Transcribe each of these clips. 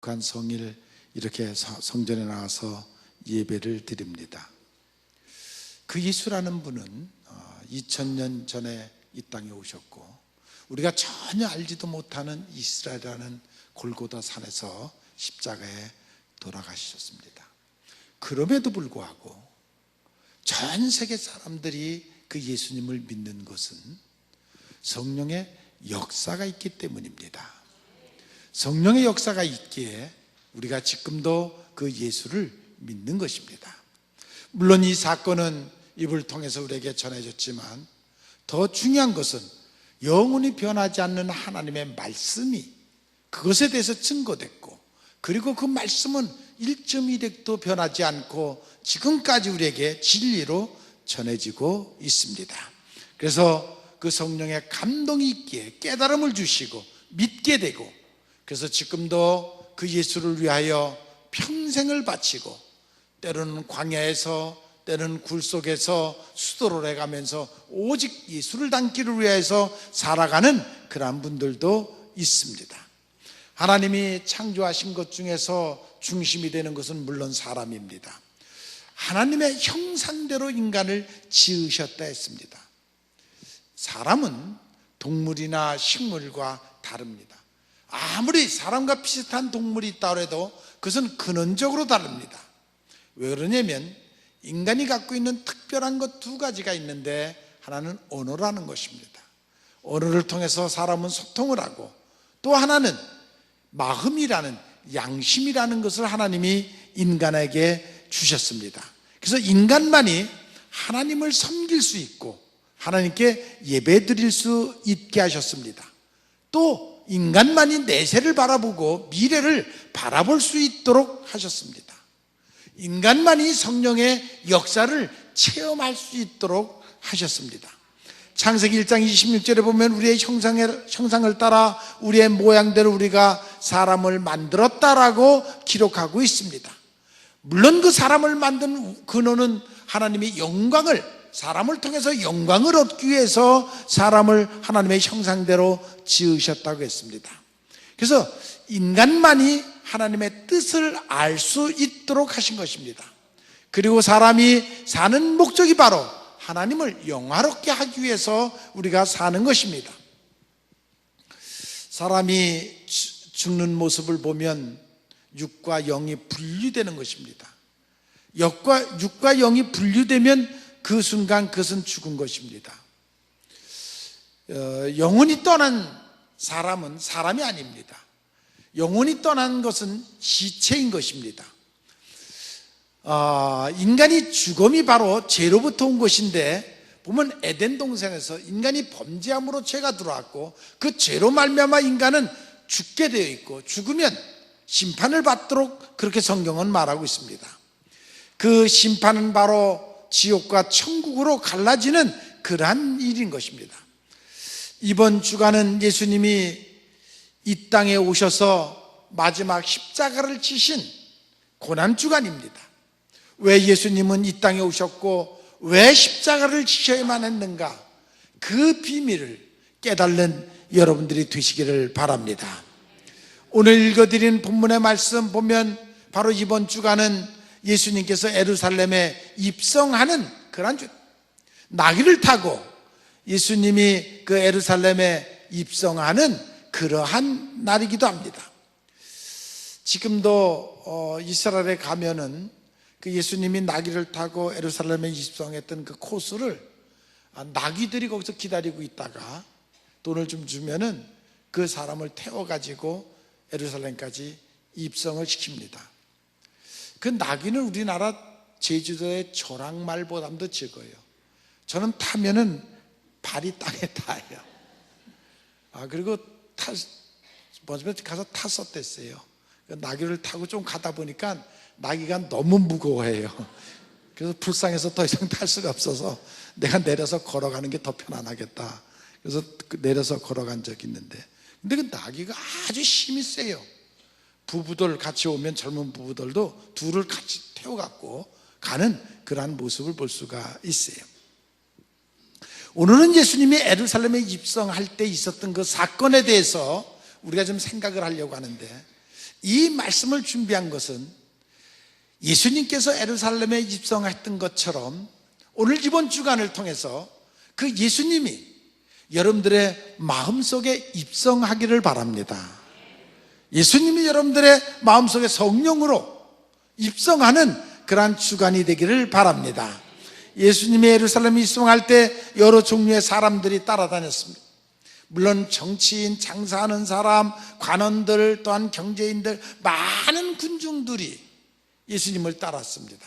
거룩한 성일 이렇게 성전에 나와서 예배를 드립니다. 그 예수라는 분은 2000년 전에 이 땅에 오셨고 우리가 전혀 알지도 못하는 이스라엘이라는 골고다 산에서 십자가에 돌아가셨습니다. 그럼에도 불구하고 전 세계 사람들이 그 예수님을 믿는 것은 성령의 역사가 있기 때문입니다. 성령의 역사가 있기에 우리가 지금도 그 예수를 믿는 것입니다. 물론 이 사건은 입을 통해서 우리에게 전해졌지만 더 중요한 것은 영원히 변하지 않는 하나님의 말씀이 그것에 대해서 증거됐고, 그리고 그 말씀은 1.1핵도 변하지 않고 지금까지 우리에게 진리로 전해지고 있습니다. 그래서 그 성령의 감동이 있기에 깨달음을 주시고 믿게 되고, 그래서 지금도 그 예수를 위하여 평생을 바치고 때로는 광야에서 때로는 굴 속에서 수도를 해가면서 오직 예수를 닮기를 위해서 살아가는 그런 분들도 있습니다. 하나님이 창조하신 것 중에서 중심이 되는 것은 물론 사람입니다. 하나님의 형상대로 인간을 지으셨다 했습니다. 사람은 동물이나 식물과 다릅니다. 아무리 사람과 비슷한 동물이 있다고 해도 그것은 근원적으로 다릅니다. 왜 그러냐면 인간이 갖고 있는 특별한 것 두 가지가 있는데, 하나는 언어라는 것입니다. 언어를 통해서 사람은 소통을 하고, 또 하나는 마음이라는, 양심이라는 것을 하나님이 인간에게 주셨습니다. 그래서 인간만이 하나님을 섬길 수 있고 하나님께 예배 드릴 수 있게 하셨습니다. 또 인간만이 내세를 바라보고 미래를 바라볼 수 있도록 하셨습니다. 인간만이 성령의 역사를 체험할 수 있도록 하셨습니다. 창세기 1장 26절에 보면 우리의 형상을 따라 우리의 모양대로 우리가 사람을 만들었다라고 기록하고 있습니다. 물론 그 사람을 만든 근원은 하나님의 영광을, 사람을 통해서 영광을 얻기 위해서 사람을 하나님의 형상대로 지으셨다고 했습니다. 그래서 인간만이 하나님의 뜻을 알 수 있도록 하신 것입니다. 그리고 사람이 사는 목적이 바로 하나님을 영화롭게 하기 위해서 우리가 사는 것입니다. 사람이 죽는 모습을 보면 육과 영이 분리되는 것입니다. 육과 영이 분리되면 그 순간 그것은 죽은 것입니다. 영혼이 떠난 사람은 사람이 아닙니다. 영혼이 떠난 것은 시체인 것입니다. 인간이 죽음이 바로 죄로부터 온 것인데, 보면 에덴 동산에서 인간이 범죄함으로 죄가 들어왔고 그 죄로 말미암아 인간은 죽게 되어 있고 죽으면 심판을 받도록 그렇게 성경은 말하고 있습니다. 그 심판은 바로 지옥과 천국으로 갈라지는 그러한 일인 것입니다. 이번 주간은 예수님이 이 땅에 오셔서 마지막 십자가를 지신 고난주간입니다. 왜 예수님은 이 땅에 오셨고 왜 십자가를 지셔야만 했는가, 그 비밀을 깨달는 여러분들이 되시기를 바랍니다. 오늘 읽어드린 본문의 말씀 보면 바로 이번 주간은 예수님께서 예루살렘에 입성하는 그런 주, 나귀를 타고 예수님이 그 예루살렘에 입성하는 그러한 날이기도 합니다. 지금도 이스라엘에 가면은 그 예수님이 나귀를 타고 예루살렘에 입성했던 그 코스를 나귀들이 거기서 기다리고 있다가 돈을 좀 주면은 그 사람을 태워가지고 예루살렘까지 입성을 시킵니다. 그 나귀는 우리나라 제주도의 조랑말보다도 적어요. 저는 타면은 발이 땅에 닿아요. 그리고 먼저 가서 탔었댔어요. 나귀를 타고 좀 가다 보니까 나귀가 너무 무거워해요. 그래서 불쌍해서 더 이상 탈 수가 없어서 내가 내려서 걸어가는 게 더 편안하겠다. 그래서 내려서 걸어간 적이 있는데, 근데 그 나귀가 아주 힘이 세요. 부부들 같이 오면 젊은 부부들도 둘을 같이 태워갖고 가는 그러한 모습을 볼 수가 있어요. 오늘은 예수님이 예루살렘에 입성할 때 있었던 그 사건에 대해서 우리가 좀 생각을 하려고 하는데, 이 말씀을 준비한 것은 예수님께서 예루살렘에 입성했던 것처럼 오늘 이번 주간을 통해서 그 예수님이 여러분들의 마음속에 입성하기를 바랍니다. 예수님이 여러분들의 마음속에 성령으로 입성하는 그러한 주간이 되기를 바랍니다. 예수님이 예루살렘에 입성할 때 여러 종류의 사람들이 따라다녔습니다. 물론 정치인, 장사하는 사람, 관원들, 또한 경제인들, 많은 군중들이 예수님을 따랐습니다.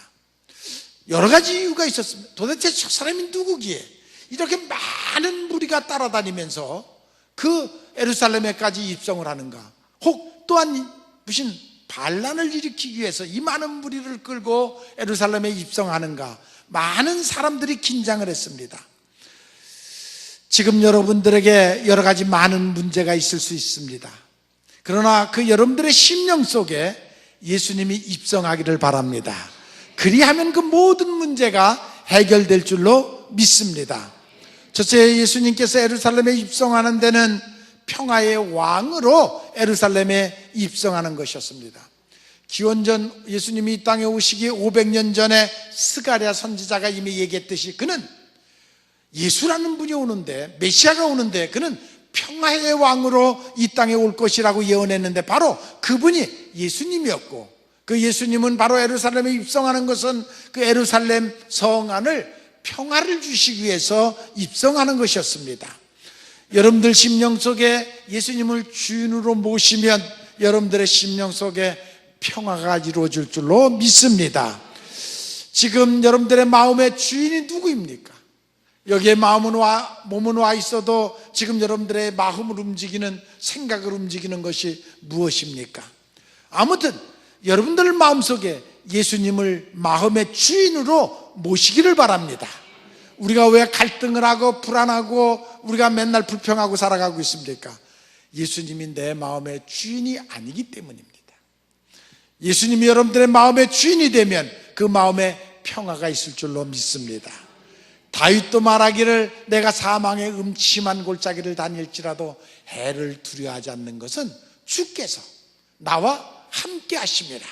여러 가지 이유가 있었습니다. 도대체 저 사람이 누구기에 이렇게 많은 무리가 따라다니면서 그 예루살렘에까지 입성을 하는가? 혹 또한 무슨 반란을 일으키기 위해서 이 많은 무리를 끌고 예루살렘에 입성하는가? 많은 사람들이 긴장을 했습니다. 지금 여러분들에게 여러 가지 많은 문제가 있을 수 있습니다. 그러나 그 여러분들의 심령 속에 예수님이 입성하기를 바랍니다. 그리하면 그 모든 문제가 해결될 줄로 믿습니다. 첫째, 예수님께서 예루살렘에 입성하는 데는 평화의 왕으로 예루살렘에 입성하는 것이었습니다. 기원전 예수님이 이 땅에 오시기 500년 전에 스가랴 선지자가 이미 얘기했듯이 그는 예수라는 분이 오는데, 메시아가 오는데 그는 평화의 왕으로 이 땅에 올 것이라고 예언했는데 바로 그분이 예수님이었고, 그 예수님은 바로 예루살렘에 입성하는 것은 그 예루살렘 성 안을 평화를 주시기 위해서 입성하는 것이었습니다. 여러분들 심령 속에 예수님을 주인으로 모시면 여러분들의 심령 속에 평화가 이루어질 줄로 믿습니다. 지금 여러분들의 마음의 주인이 누구입니까? 여기에 몸은 와 있어도 지금 여러분들의 마음을 움직이는, 생각을 움직이는 것이 무엇입니까? 아무튼 여러분들 마음속에 예수님을 마음의 주인으로 모시기를 바랍니다. 우리가 왜 갈등을 하고 불안하고 우리가 맨날 불평하고 살아가고 있습니까? 예수님이 내 마음의 주인이 아니기 때문입니다. 예수님이 여러분들의 마음의 주인이 되면 그 마음에 평화가 있을 줄로 믿습니다. 다윗도 말하기를 내가 사망의 음침한 골짜기를 다닐지라도 해를 두려워하지 않는 것은 주께서 나와 함께 하심이라.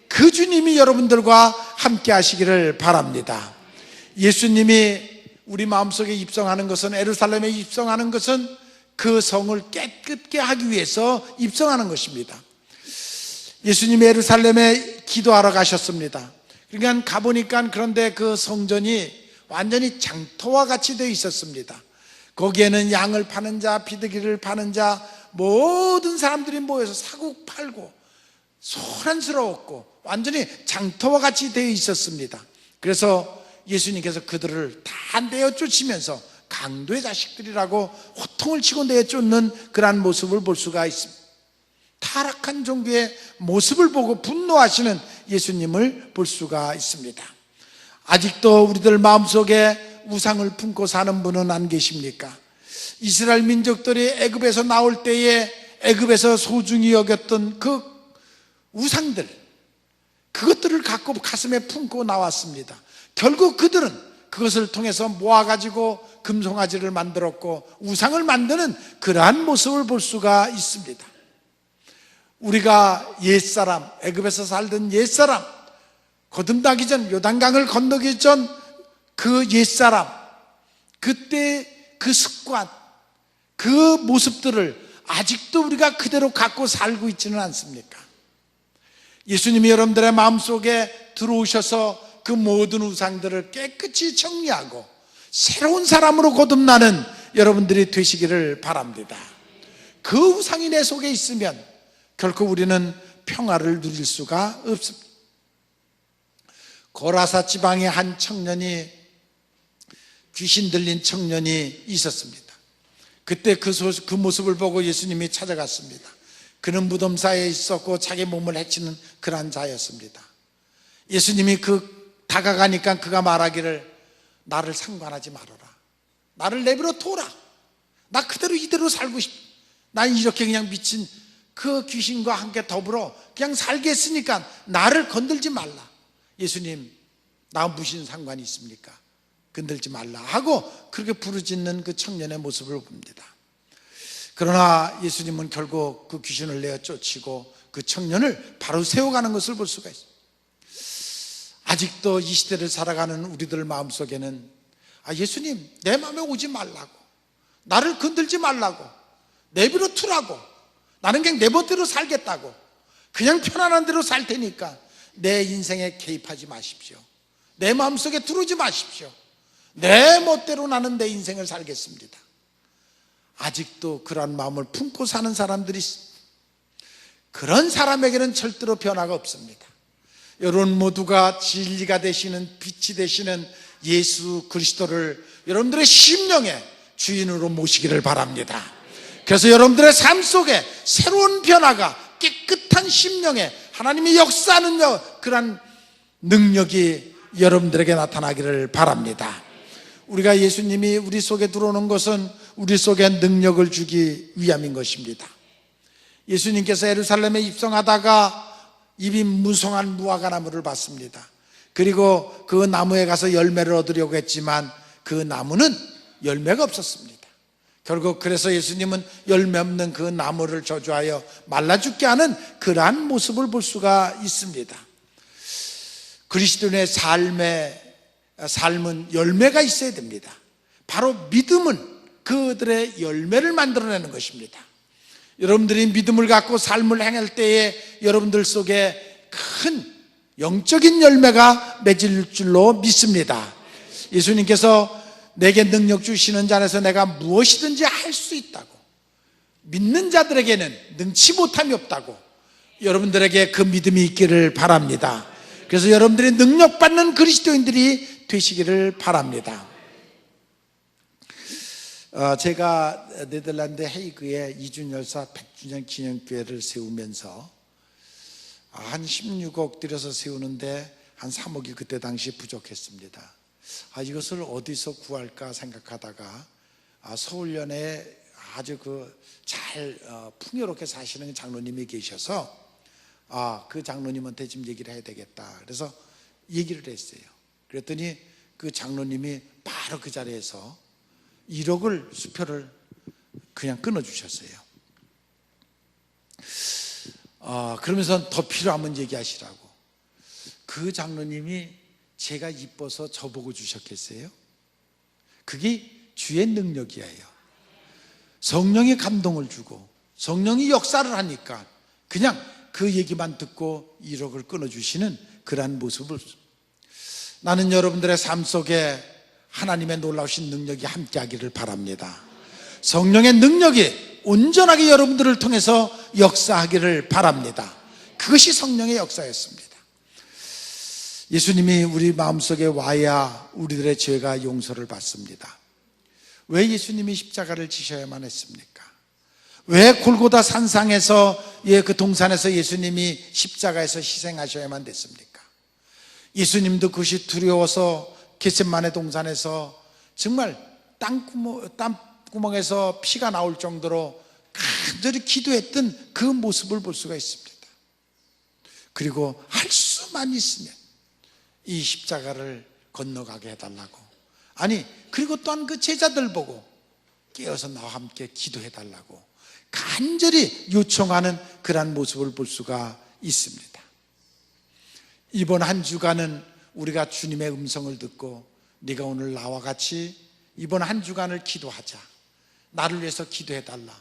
그 주님이 여러분들과 함께 하시기를 바랍니다. 예수님이 우리 마음속에 입성하는 것은, 예루살렘에 입성하는 것은 그 성을 깨끗게 하기 위해서 입성하는 것입니다. 예수님이 예루살렘에 기도하러 가셨습니다. 그러니까 가보니까 그런데 그 성전이 완전히 장터와 같이 되어 있었습니다. 거기에는 양을 파는 자, 비둘기를 파는 자, 모든 사람들이 모여서 사고 팔고 소란스러웠고 완전히 장터와 같이 되어 있었습니다. 그래서 예수님께서 그들을 다 내어쫓으면서 강도의 자식들이라고 호통을 치고 내쫓는 그러한 모습을 볼 수가 있습니다. 타락한 종교의 모습을 보고 분노하시는 예수님을 볼 수가 있습니다. 아직도 우리들 마음속에 우상을 품고 사는 분은 안 계십니까? 이스라엘 민족들이 애굽에서 나올 때에 애굽에서 소중히 여겼던 그 우상들, 그것들을 갖고 가슴에 품고 나왔습니다. 결국 그들은 그것을 통해서 모아가지고 금송아지를 만들었고 우상을 만드는 그러한 모습을 볼 수가 있습니다. 우리가 옛사람, 애굽에서 살던 옛사람, 거듭나기 전, 요단강을 건너기 전 그 옛사람, 그때 그 습관, 그 모습들을 아직도 우리가 그대로 갖고 살고 있지는 않습니까? 예수님이 여러분들의 마음속에 들어오셔서 그 모든 우상들을 깨끗이 정리하고 새로운 사람으로 거듭나는 여러분들이 되시기를 바랍니다. 그 우상이 내 속에 있으면 결코 우리는 평화를 누릴 수가 없습니다. 고라사 지방의 한 청년이, 귀신 들린 청년이 있었습니다. 그때 그 모습을 보고 예수님이 찾아갔습니다. 그는 무덤사에 있었고 자기 몸을 해치는 그러한 자였습니다. 예수님이 다가가니까 그가 말하기를 나를 상관하지 말아라. 나를 내버려 둬라. 나 그대로 이대로 살고 싶어. 난 이렇게 그냥 미친 그 귀신과 함께 더불어 그냥 살겠으니까 나를 건들지 말라. 예수님, 나 무슨 상관이 있습니까? 건들지 말라 하고 그렇게 부르짖는 그 청년의 모습을 봅니다. 그러나 예수님은 결국 그 귀신을 내어 쫓이고 그 청년을 바로 세워가는 것을 볼 수가 있습니다. 아직도 이 시대를 살아가는 우리들 마음속에는 예수님 내 마음에 오지 말라고, 나를 건들지 말라고, 내비로 두라고, 나는 그냥 내 멋대로 살겠다고, 그냥 편안한 대로 살 테니까 내 인생에 개입하지 마십시오, 내 마음속에 들어오지 마십시오, 내 멋대로 나는 내 인생을 살겠습니다. 아직도 그런 마음을 품고 사는 사람들이 있습니다. 그런 사람에게는 절대로 변화가 없습니다. 여러분 모두가 진리가 되시는, 빛이 되시는 예수 그리스도를 여러분들의 심령의 주인으로 모시기를 바랍니다. 그래서 여러분들의 삶 속에 새로운 변화가, 깨끗한 심령에 하나님이 역사하는 그런 능력이 여러분들에게 나타나기를 바랍니다. 우리가 예수님이 우리 속에 들어오는 것은 우리 속에 능력을 주기 위함인 것입니다. 예수님께서 예루살렘에 입성하다가 입이 무성한 무화과 나무를 봤습니다. 그리고 그 나무에 가서 열매를 얻으려고 했지만 그 나무는 열매가 없었습니다. 결국 그래서 예수님은 열매 없는 그 나무를 저주하여 말라 죽게 하는 그러한 모습을 볼 수가 있습니다. 그리스도인의 삶은 열매가 있어야 됩니다. 바로 믿음은 그들의 열매를 만들어내는 것입니다. 여러분들이 믿음을 갖고 삶을 행할 때에 여러분들 속에 큰 영적인 열매가 맺을 줄로 믿습니다. 예수님께서 내게 능력 주시는 자 안에서 내가 무엇이든지 할 수 있다고, 믿는 자들에게는 능치 못함이 없다고, 여러분들에게 그 믿음이 있기를 바랍니다. 그래서 여러분들이 능력받는 그리스도인들이 되시기를 바랍니다. 제가 네덜란드 헤이그에 이준열사 100주년 기념교회를 세우면서 한 16억 들여서 세우는데 한 3억이 그때 당시 부족했습니다. 이것을 어디서 구할까 생각하다가 서울연에 아주 잘 풍요롭게 사시는 장로님이 계셔서 그 장로님한테 지금 얘기를 해야 되겠다. 그래서 얘기를 했어요. 그랬더니 그 장로님이 바로 그 자리에서 1억을 수표를 그냥 끊어주셨어요. 그러면서 더 필요하면 얘기하시라고. 그 장로님이 제가 이뻐서 저보고 주셨겠어요? 그게 주의 능력이에요. 성령이 감동을 주고 성령이 역사를 하니까 그냥 그 얘기만 듣고 1억을 끊어주시는 그러한 모습을, 나는 여러분들의 삶 속에 하나님의 놀라우신 능력이 함께하기를 바랍니다. 성령의 능력이 온전하게 여러분들을 통해서 역사하기를 바랍니다. 그것이 성령의 역사였습니다. 예수님이 우리 마음속에 와야 우리들의 죄가 용서를 받습니다. 왜 예수님이 십자가를 지셔야만 했습니까? 왜 골고다 산상에서, 그 동산에서 예수님이 십자가에서 희생하셔야만 됐습니까? 예수님도 그것이 두려워서 겟세마네 동산에서 정말 땀구멍에서 피가 나올 정도로 간절히 기도했던 그 모습을 볼 수가 있습니다. 그리고 할 수만 있으면 이 십자가를 건너가게 해달라고, 그리고 또한 그 제자들 보고 깨어서 나와 함께 기도해달라고 간절히 요청하는 그러한 모습을 볼 수가 있습니다. 이번 한 주간은 우리가 주님의 음성을 듣고 네가 오늘 나와 같이 이번 한 주간을 기도하자, 나를 위해서 기도해달라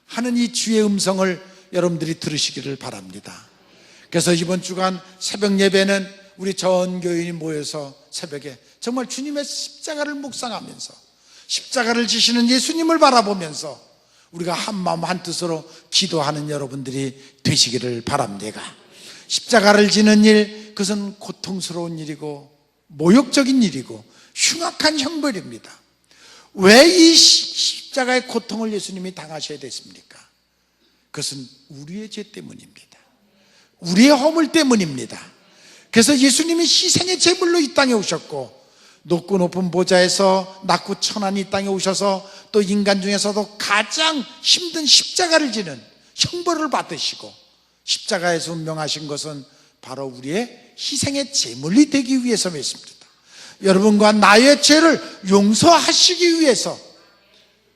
하는 이 주의 음성을 여러분들이 들으시기를 바랍니다. 그래서 이번 주간 새벽 예배는 우리 전 교인이 모여서 새벽에 정말 주님의 십자가를 묵상하면서 십자가를 지시는 예수님을 바라보면서 우리가 한 마음 한 뜻으로 기도하는 여러분들이 되시기를 바랍니다. 십자가를 지는 일, 그것은 고통스러운 일이고 모욕적인 일이고 흉악한 형벌입니다. 왜 이 십자가의 고통을 예수님이 당하셔야 됐습니까? 그것은 우리의 죄 때문입니다. 우리의 허물 때문입니다. 그래서 예수님이 희생의 제물로 이 땅에 오셨고, 높고 높은 보좌에서 낮고 천한 이 땅에 오셔서 또 인간 중에서도 가장 힘든 십자가를 지는 형벌을 받으시고 십자가에서 운명하신 것은 바로 우리의 희생의 제물이 되기 위해서였습니다. 여러분과 나의 죄를 용서하시기 위해서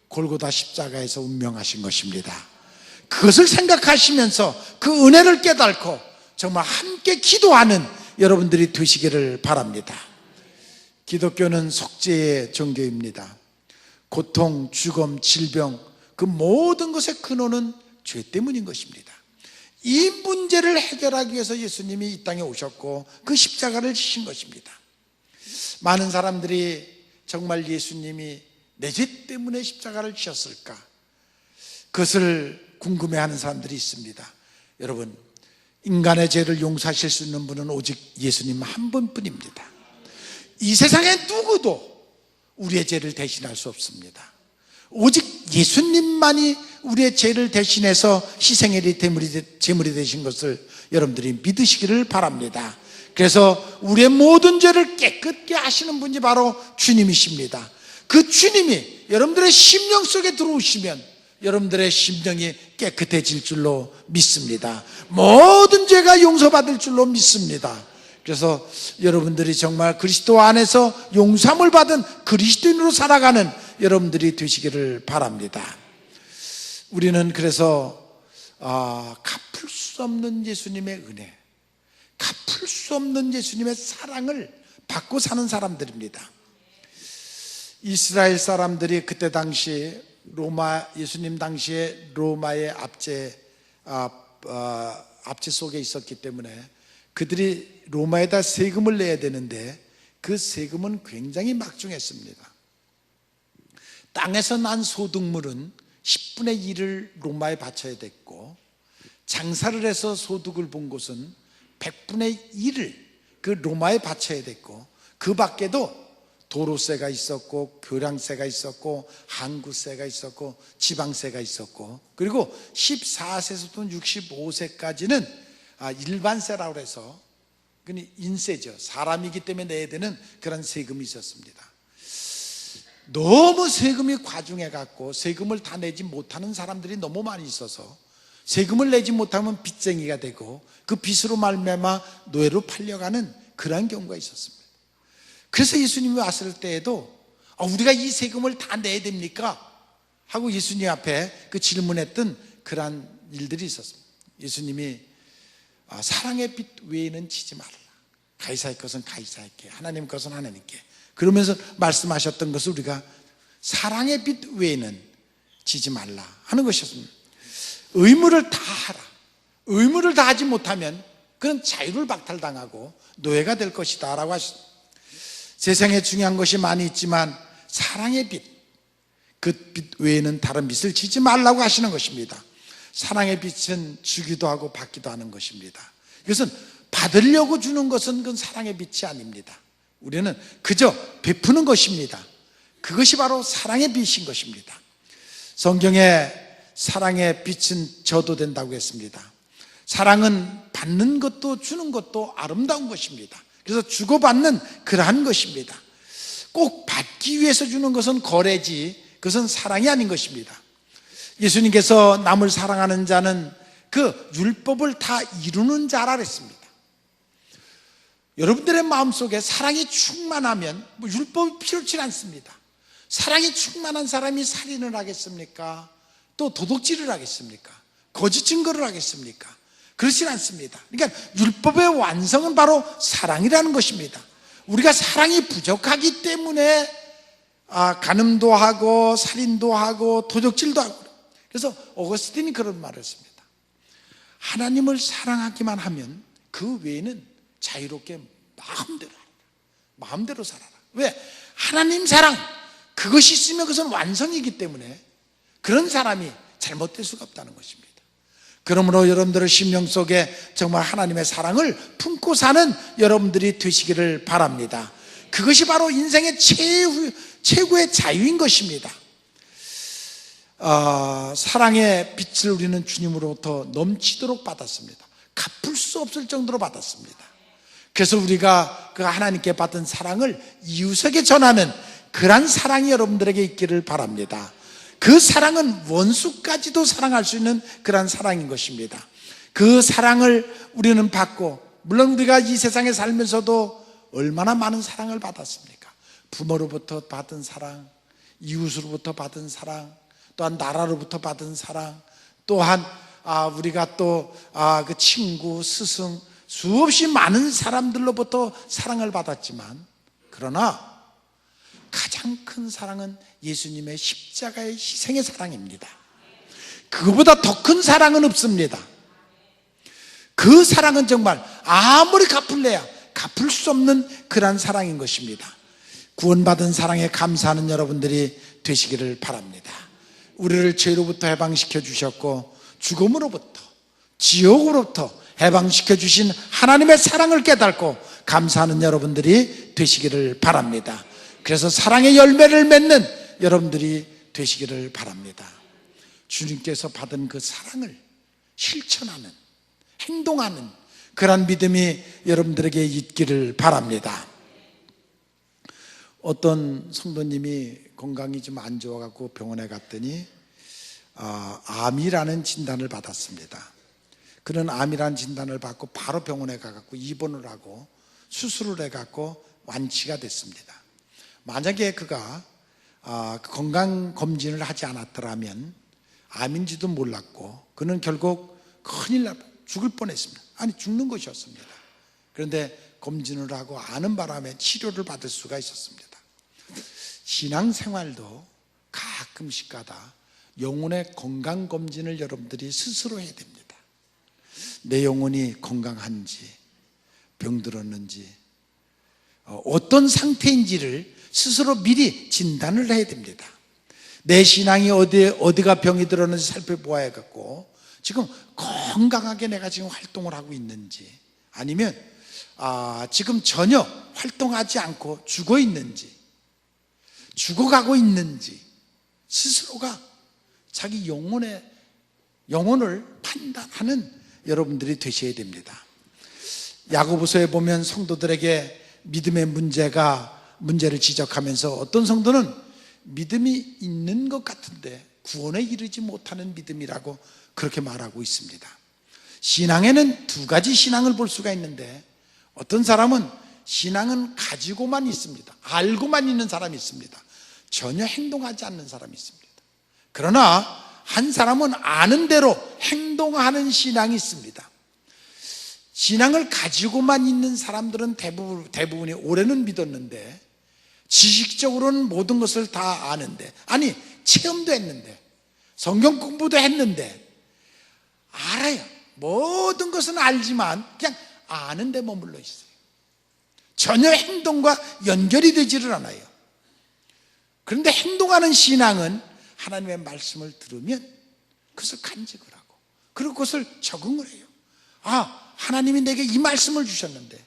골고다 십자가에서 운명하신 것입니다. 그것을 생각하시면서 그 은혜를 깨닫고 정말 함께 기도하는 여러분들이 되시기를 바랍니다. 기독교는 속죄의 종교입니다. 고통, 죽음, 질병, 그 모든 것의 근원은 죄 때문인 것입니다. 이 문제를 해결하기 위해서 예수님이 이 땅에 오셨고 그 십자가를 지신 것입니다. 많은 사람들이 정말 예수님이 내 죄 때문에 십자가를 지셨을까? 그것을 궁금해하는 사람들이 있습니다. 여러분, 인간의 죄를 용서하실 수 있는 분은 오직 예수님 한 분뿐입니다. 이 세상에 누구도 우리의 죄를 대신할 수 없습니다. 오직 예수님만이 우리의 죄를 대신해서 희생의 제물이 되신 것을 여러분들이 믿으시기를 바랍니다. 그래서 우리의 모든 죄를 깨끗게 하시는 분이 바로 주님이십니다. 그 주님이 여러분들의 심령 속에 들어오시면 여러분들의 심령이 깨끗해질 줄로 믿습니다. 모든 죄가 용서받을 줄로 믿습니다. 그래서 여러분들이 정말 그리스도 안에서 용서함을 받은 그리스도인으로 살아가는 여러분들이 되시기를 바랍니다. 우리는 그래서 갚을 수 없는 예수님의 은혜, 갚을 수 없는 예수님의 사랑을 받고 사는 사람들입니다. 이스라엘 사람들이 그때 당시 예수님 당시에 로마의 압제 속에 있었기 때문에 그들이 로마에다 세금을 내야 되는데 그 세금은 굉장히 막중했습니다. 땅에서 난 소득물은 10분의 1을 로마에 바쳐야 됐고, 장사를 해서 소득을 본 곳은 100분의 1을 그 로마에 바쳐야 됐고, 그 밖에도 도로세가 있었고 교량세가 있었고 항구세가 있었고 지방세가 있었고, 그리고 14세부터 65세까지는 일반세라고 해서 인세죠. 사람이기 때문에 내야 되는 그런 세금이 있었습니다. 너무 세금이 과중해 갖고 세금을 다 내지 못하는 사람들이 너무 많이 있어서 세금을 내지 못하면 빚쟁이가 되고 그 빚으로 말미암아 노예로 팔려가는 그러한 경우가 있었습니다. 그래서 예수님이 왔을 때에도 우리가 이 세금을 다 내야 됩니까? 하고 예수님 앞에 그 질문했던 그러한 일들이 있었습니다. 예수님이 사랑의 빚 외에는 지지 말라. 가이사의 것은 가이사에게, 하나님 것은 하나님께. 그러면서 말씀하셨던 것을 우리가 사랑의 빚 외에는 지지 말라 하는 것이었습니다. 의무를 다 하라. 의무를 다 하지 못하면 그는 자유를 박탈당하고 노예가 될 것이다 라고 하셨습니다. 세상에 중요한 것이 많이 있지만 사랑의 빚, 그 빚 외에는 다른 빚을 지지 말라고 하시는 것입니다. 사랑의 빚은 주기도 하고 받기도 하는 것입니다. 이것은 받으려고 주는 것은 그건 사랑의 빚이 아닙니다. 우리는 그저 베푸는 것입니다. 그것이 바로 사랑의 빚인 것입니다. 성경에 사랑의 빚은 져도 된다고 했습니다. 사랑은 받는 것도 주는 것도 아름다운 것입니다. 그래서 주고받는 그러한 것입니다. 꼭 받기 위해서 주는 것은 거래지 그것은 사랑이 아닌 것입니다. 예수님께서 남을 사랑하는 자는 그 율법을 다 이루는 자라 그랬습니다. 여러분들의 마음속에 사랑이 충만하면 율법이 필요치 않습니다. 사랑이 충만한 사람이 살인을 하겠습니까? 또 도둑질을 하겠습니까? 거짓 증거를 하겠습니까? 그렇진 않습니다. 그러니까 율법의 완성은 바로 사랑이라는 것입니다. 우리가 사랑이 부족하기 때문에 간음도 하고 살인도 하고 도둑질도 하고, 그래서 어거스틴이 그런 말을 했습니다. 하나님을 사랑하기만 하면 그 외에는 자유롭게 마음대로 살아라. 왜? 하나님 사랑, 그것이 있으면 그것은 완성이기 때문에 그런 사람이 잘못될 수가 없다는 것입니다. 그러므로 여러분들의 심령 속에 정말 하나님의 사랑을 품고 사는 여러분들이 되시기를 바랍니다. 그것이 바로 인생의 최고의 자유인 것입니다. 사랑의 빛을 우리는 주님으로부터 넘치도록 받았습니다. 갚을 수 없을 정도로 받았습니다. 그래서 우리가 그 하나님께 받은 사랑을 이웃에게 전하는 그런 사랑이 여러분들에게 있기를 바랍니다. 그 사랑은 원수까지도 사랑할 수 있는 그런 사랑인 것입니다. 그 사랑을 우리는 받고, 물론 우리가 이 세상에 살면서도 얼마나 많은 사랑을 받았습니까? 부모로부터 받은 사랑, 이웃으로부터 받은 사랑, 또한 나라로부터 받은 사랑, 또한 우리가 또 그 친구, 스승, 수없이 많은 사람들로부터 사랑을 받았지만, 그러나 가장 큰 사랑은 예수님의 십자가의 희생의 사랑입니다. 그거보다 더 큰 사랑은 없습니다. 그 사랑은 정말 아무리 갚을래야 갚을 수 없는 그러한 사랑인 것입니다. 구원받은 사랑에 감사하는 여러분들이 되시기를 바랍니다. 우리를 죄로부터 해방시켜 주셨고 죽음으로부터, 지옥으로부터 해방시켜 주신 하나님의 사랑을 깨닫고 감사하는 여러분들이 되시기를 바랍니다. 그래서 사랑의 열매를 맺는 여러분들이 되시기를 바랍니다. 주님께서 받은 그 사랑을 실천하는, 행동하는 그런 믿음이 여러분들에게 있기를 바랍니다. 어떤 성도님이 건강이 좀 안 좋아갖고 병원에 갔더니 암이라는 진단을 받았습니다. 그런 암이라는 진단을 받고 바로 병원에 가갖고 입원을 하고 수술을 해갖고 완치가 됐습니다. 만약에 그가 건강검진을 하지 않았더라면 암인지도 몰랐고 그는 결국 큰일 날 죽을 뻔했습니다. 아니, 죽는 것이었습니다. 그런데 검진을 하고 아는 바람에 치료를 받을 수가 있었습니다. 신앙생활도 가끔씩 가다 영혼의 건강검진을 여러분들이 스스로 해야 됩니다. 내 영혼이 건강한지, 병들었는지, 어떤 상태인지를 스스로 미리 진단을 해야 됩니다. 내 신앙이 어디가 병이 들었는지 살펴보아야겠고, 지금 건강하게 내가 지금 활동을 하고 있는지, 아니면 지금 전혀 활동하지 않고 죽어 있는지, 죽어가고 있는지, 스스로가 자기 영혼을 판단하는 여러분들이 되셔야 됩니다. 야고보서에 보면 성도들에게 믿음의 문제를 지적하면서 어떤 성도는 믿음이 있는 것 같은데 구원에 이르지 못하는 믿음이라고 그렇게 말하고 있습니다. 신앙에는 두 가지 신앙을 볼 수가 있는데, 어떤 사람은 신앙은 가지고만 있습니다. 알고만 있는 사람이 있습니다. 전혀 행동하지 않는 사람이 있습니다. 그러나 한 사람은 아는 대로 행동하는 신앙이 있습니다. 신앙을 가지고만 있는 사람들은 대부분이 오래는 믿었는데, 지식적으로는 모든 것을 다 아는데, 아니 체험도 했는데, 성경 공부도 했는데, 알아요. 모든 것은 알지만 그냥 아는 데 머물러 있어요. 전혀 행동과 연결이 되지를 않아요. 그런데 행동하는 신앙은 하나님의 말씀을 들으면 그것을 간직을 하고, 그리고 그것을 적응을 해요. 하나님이 내게 이 말씀을 주셨는데,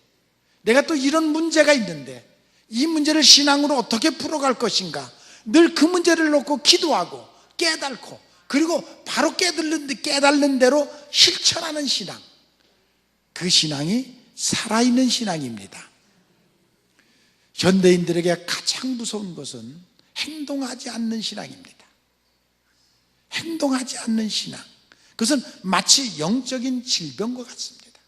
내가 또 이런 문제가 있는데 이 문제를 신앙으로 어떻게 풀어갈 것인가, 늘 그 문제를 놓고 기도하고 깨닫고, 그리고 바로 깨닫는 대로 실천하는 신앙, 그 신앙이 살아있는 신앙입니다. 현대인들에게 가장 무서운 것은 행동하지 않는 신앙입니다. 행동하지 않는 신앙, 그것은 마치 영적인 질병과 같습니다.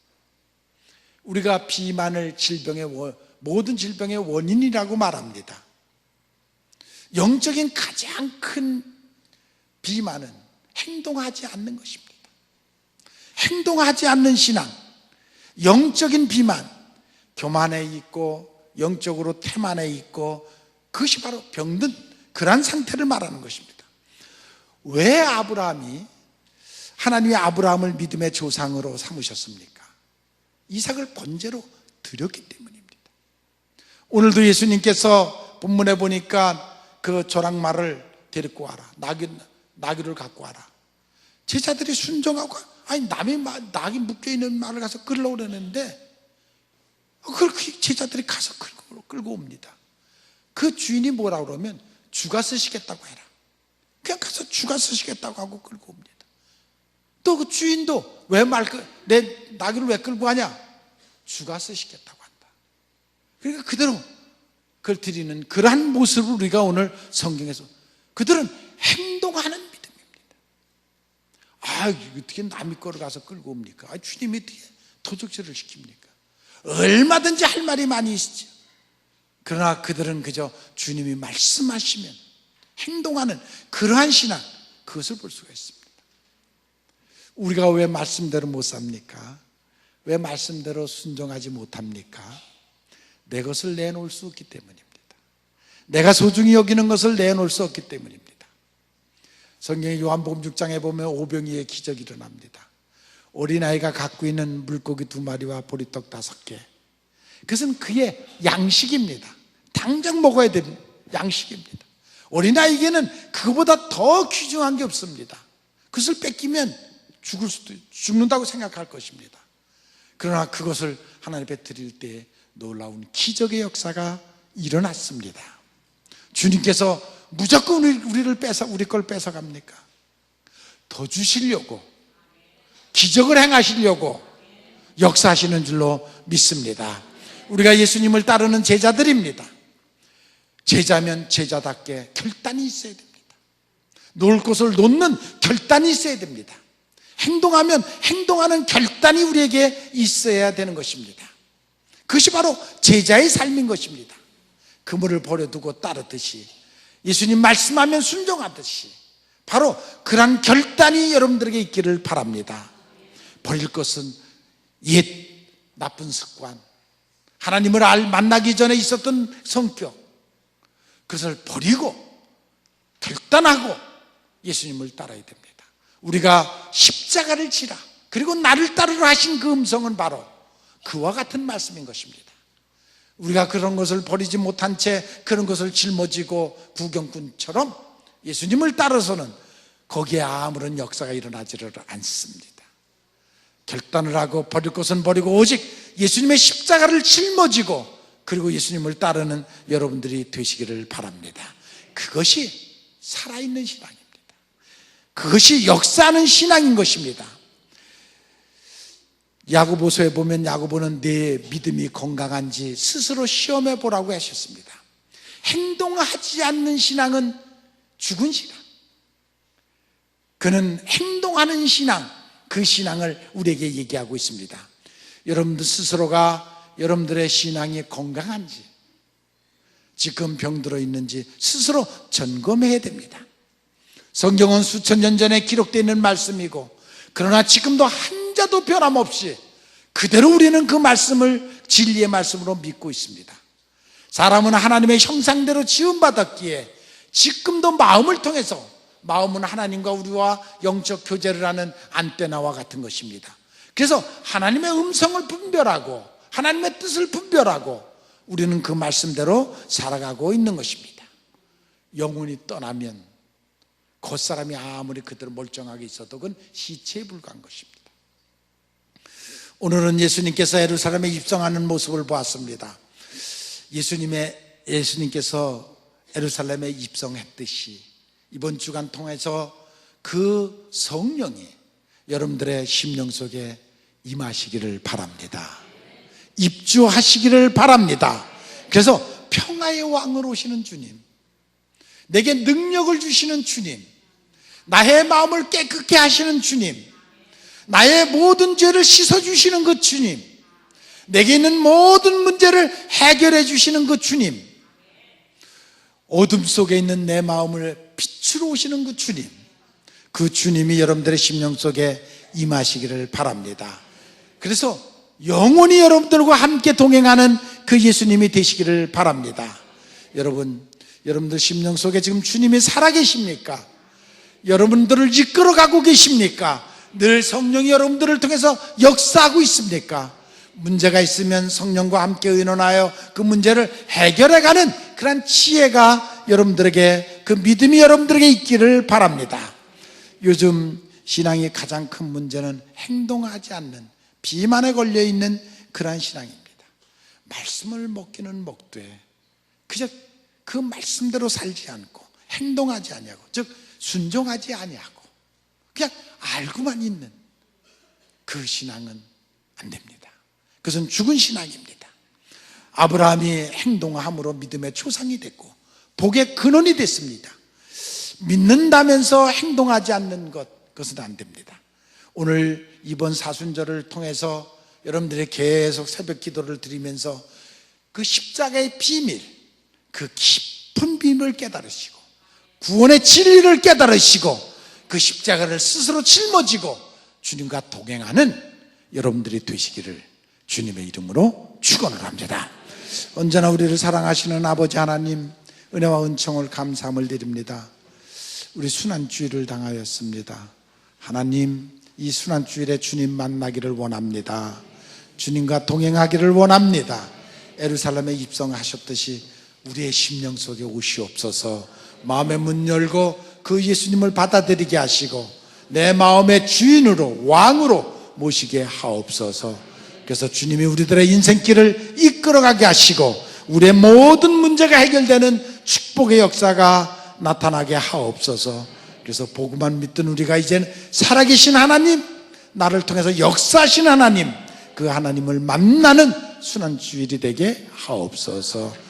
우리가 비만을 모든 질병의 원인이라고 말합니다. 영적인 가장 큰 비만은 행동하지 않는 것입니다. 행동하지 않는 신앙, 영적인 비만, 교만에 있고 영적으로 태만해 있고, 그것이 바로 병든 그러한 상태를 말하는 것입니다. 왜 하나님이 아브라함을 믿음의 조상으로 삼으셨습니까? 이삭을 번제로 드렸기 때문입니다. 오늘도 예수님께서 본문에 보니까 그 조랑말을 데리고 와라, 나귀를 갖고 와라. 제자들이 순종하고, 남의 낙이 묶여있는 말을 가서 끌려고 그러는데, 그 제자들이 가서 끌고 옵니다. 그 주인이 뭐라고 그러면 주가 쓰시겠다고 해라. 그냥 가서 주가 쓰시겠다고 하고 끌고 옵니다. 또 그 주인도 내 나귀를 왜 끌고 가냐? 주가 쓰시겠다고 한다. 그러니까 그대로 그걸 드리는 그러한 모습을 우리가 오늘 성경에서, 그들은 행동하는 믿음입니다. 어떻게 남의 거를 가서 끌고 옵니까? 주님이 어떻게 도적질을 시킵니까? 얼마든지 할 말이 많이 있죠. 그러나 그들은 그저 주님이 말씀하시면 행동하는 그러한 신앙, 그것을 볼 수가 있습니다. 우리가 왜 말씀대로 못 삽니까? 왜 말씀대로 순종하지 못합니까? 내 것을 내놓을 수 없기 때문입니다. 내가 소중히 여기는 것을 내놓을 수 없기 때문입니다. 성경의 요한복음 6장에 보면 오병이의 기적이 일어납니다. 어린아이가 갖고 있는 물고기 2마리와 보리떡 5개, 그것은 그의 양식입니다. 당장 먹어야 되는 양식입니다. 어린아이에게는 그거보다 더 귀중한 게 없습니다. 그것을 뺏기면 죽는다고 생각할 것입니다. 그러나 그것을 하나님 앞에 드릴 때 놀라운 기적의 역사가 일어났습니다. 주님께서 무조건 우리 걸 뺏어갑니까? 더 주시려고, 기적을 행하시려고 역사하시는 줄로 믿습니다. 우리가 예수님을 따르는 제자들입니다. 제자면 제자답게 결단이 있어야 됩니다. 놓을 것을 놓는 결단이 있어야 됩니다. 행동하면 행동하는 결단이 우리에게 있어야 되는 것입니다. 그것이 바로 제자의 삶인 것입니다. 그물을 버려두고 따르듯이, 예수님 말씀하면 순종하듯이, 바로 그러한 결단이 여러분들에게 있기를 바랍니다. 버릴 것은 옛 나쁜 습관, 하나님을 만나기 전에 있었던 성격, 그것을 버리고 결단하고 예수님을 따라야 됩니다. 우리가 십자가를 지라, 그리고 나를 따르라 하신 그 음성은 바로 그와 같은 말씀인 것입니다. 우리가 그런 것을 버리지 못한 채 그런 것을 짊어지고 구경꾼처럼 예수님을 따라서는 거기에 아무런 역사가 일어나지를 않습니다. 결단을 하고 버릴 것은 버리고 오직 예수님의 십자가를 짊어지고 그리고 예수님을 따르는 여러분들이 되시기를 바랍니다. 그것이 살아있는 신앙입니다. 그것이 역사하는 신앙인 것입니다. 야고보서에 보면 야고보는 내 믿음이 건강한지 스스로 시험해 보라고 하셨습니다. 행동하지 않는 신앙은 죽은 신앙. 그는 행동하는 신앙, 그 신앙을 우리에게 얘기하고 있습니다. 여러분들 스스로가 여러분들의 신앙이 건강한지, 지금 병들어 있는지 스스로 점검해야 됩니다. 성경은 수천 년 전에 기록되어 있는 말씀이고, 그러나 지금도 한자도 변함없이 그대로 우리는 그 말씀을 진리의 말씀으로 믿고 있습니다. 사람은 하나님의 형상대로 지음받았기에 지금도 마음을 통해서, 마음은 하나님과 우리와 영적 교제를 하는 안테나와 같은 것입니다. 그래서 하나님의 음성을 분별하고 하나님의 뜻을 분별하고 우리는 그 말씀대로 살아가고 있는 것입니다. 영혼이 떠나면 겉사람이 아무리 그대로 멀쩡하게 있어도 그건 시체에 불과한 것입니다. 오늘은 예수님께서 예루살렘에 입성하는 모습을 보았습니다. 예수님께서 예루살렘에 입성했듯이 이번 주간 통해서 그 성령이 여러분들의 심령 속에 임하시기를 바랍니다. 입주하시기를 바랍니다. 그래서 평화의 왕으로 오시는 주님, 내게 능력을 주시는 주님, 나의 마음을 깨끗게 하시는 주님, 나의 모든 죄를 씻어주시는 그 주님, 내게 있는 모든 문제를 해결해 주시는 그 주님, 어둠 속에 있는 내 마음을 빛으로 오시는 그 주님, 그 주님이 여러분들의 심령 속에 임하시기를 바랍니다. 그래서 영원히 여러분들과 함께 동행하는 그 예수님이 되시기를 바랍니다. 여러분들 심령 속에 지금 주님이 살아계십니까? 여러분들을 이끌어가고 계십니까? 늘 성령이 여러분들을 통해서 역사하고 있습니까? 문제가 있으면 성령과 함께 의논하여 그 문제를 해결해가는 그런 지혜가 여러분들에게, 그 믿음이 여러분들에게 있기를 바랍니다. 요즘 신앙의 가장 큰 문제는 행동하지 않는, 비만에 걸려있는 그러한 신앙입니다. 말씀을 먹기는 먹되 그저 그 말씀대로 살지 않고 행동하지 아니하고, 즉 순종하지 아니하고 그냥 알고만 있는 그 신앙은 안 됩니다. 그것은 죽은 신앙입니다. 아브라함이 행동함으로 믿음의 초상이 됐고 복의 근원이 됐습니다. 믿는다면서 행동하지 않는 그것은 안 됩니다. 오늘 이번 사순절을 통해서 여러분들이 계속 새벽 기도를 드리면서 그 십자가의 비밀, 그 깊은 비밀을 깨달으시고 구원의 진리를 깨달으시고 그 십자가를 스스로 짊어지고 주님과 동행하는 여러분들이 되시기를 주님의 이름으로 축원을 합니다. 언제나 우리를 사랑하시는 아버지 하나님, 은혜와 은총을 감사함을 드립니다. 우리 순환주일을 당하였습니다. 하나님, 이 순환주일에 주님 만나기를 원합니다. 주님과 동행하기를 원합니다. 예루살렘에 입성하셨듯이 우리의 심령 속에 오시옵소서. 마음의 문 열고 그 예수님을 받아들이게 하시고 내 마음의 주인으로, 왕으로 모시게 하옵소서. 그래서 주님이 우리들의 인생길을 이끌어가게 하시고 우리의 모든 문제가 해결되는 축복의 역사가 나타나게 하옵소서. 그래서 복음만 믿던 우리가 이제는 살아계신 하나님, 나를 통해서 역사하신 하나님, 그 하나님을 만나는 순환주일이 되게 하옵소서.